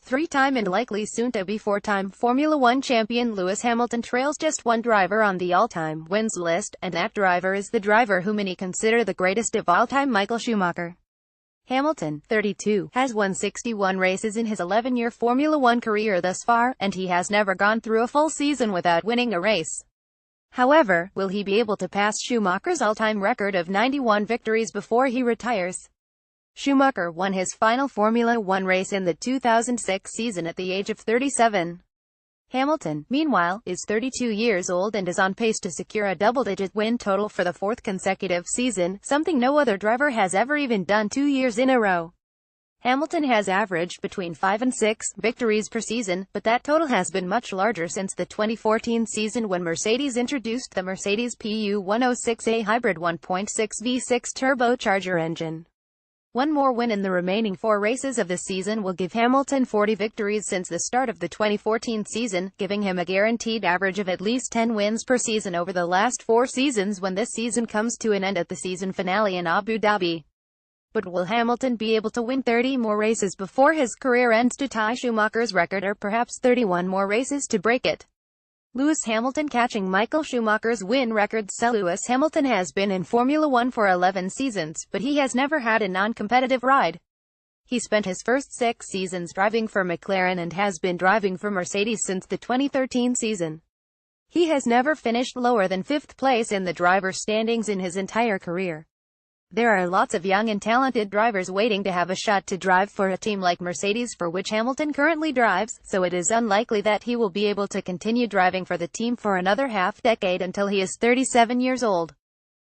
Three-time and likely soon-to-be four-time Formula One champion Lewis Hamilton trails just one driver on the all-time wins list, and that driver is the driver who many consider the greatest of all time, Michael Schumacher. Hamilton, 32, has won 61 races in his 11-year Formula One career thus far, and he has never gone through a full season without winning a race. However, will he be able to pass Schumacher's all-time record of 91 victories before he retires? Schumacher won his final Formula One race in the 2006 season at the age of 37. Hamilton, meanwhile, is 32 years old and is on pace to secure a double-digit win total for the fourth consecutive season, something no other driver has ever even done 2 years in a row. Hamilton has averaged between 5 and 6 victories per season, but that total has been much larger since the 2014 season when Mercedes introduced the Mercedes PU106A hybrid 1.6 V6 turbocharger engine. One more win in the remaining 4 races of the season will give Hamilton 40 victories since the start of the 2014 season, giving him a guaranteed average of at least 10 wins per season over the last 4 seasons when this season comes to an end at the season finale in Abu Dhabi. But will Hamilton be able to win 30 more races before his career ends to tie Schumacher's record, or perhaps 31 more races to break it? Lewis Hamilton catching Michael Schumacher's win record. Lewis Hamilton has been in Formula One for 11 seasons, but he has never had a non-competitive ride. He spent his first 6 seasons driving for McLaren and has been driving for Mercedes since the 2013 season. He has never finished lower than 5th place in the driver's standings in his entire career. There are lots of young and talented drivers waiting to have a shot to drive for a team like Mercedes, for which Hamilton currently drives, so it is unlikely that he will be able to continue driving for the team for another half-decade until he is 37 years old.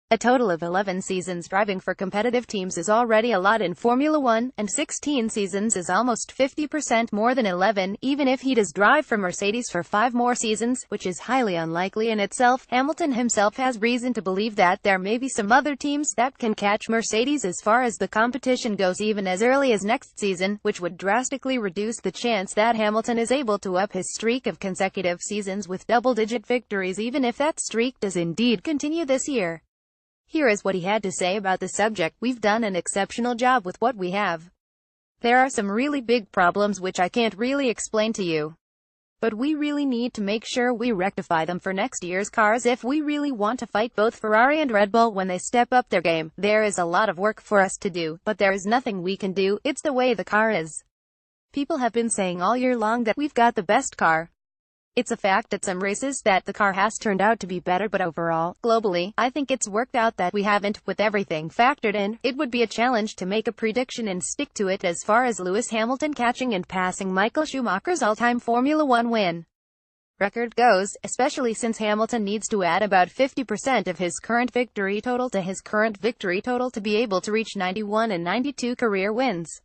A total of 11 seasons driving for competitive teams is already a lot in Formula One, and 16 seasons is almost 50% more than 11, even if he does drive for Mercedes for 5 more seasons, which is highly unlikely in itself. Hamilton himself has reason to believe that there may be some other teams that can catch Mercedes as far as the competition goes even as early as next season, which would drastically reduce the chance that Hamilton is able to up his streak of consecutive seasons with double-digit victories, even if that streak does indeed continue this year. Here is what he had to say about the subject. "We've done an exceptional job with what we have. There are some really big problems which I can't really explain to you. But we really need to make sure we rectify them for next year's cars if we really want to fight both Ferrari and Red Bull when they step up their game. There is a lot of work for us to do, but there is nothing we can do. It's the way the car is. People have been saying all year long that we've got the best car. It's a fact at some races that the car has turned out to be better, but overall, globally, I think it's worked out that we haven't. With everything factored in, it would be a challenge to make a prediction and stick to it as far as Lewis Hamilton catching and passing Michael Schumacher's all-time Formula One win record goes, especially since Hamilton needs to add about 50% of his current victory total to his current victory total to be able to reach 91 and 92 career wins.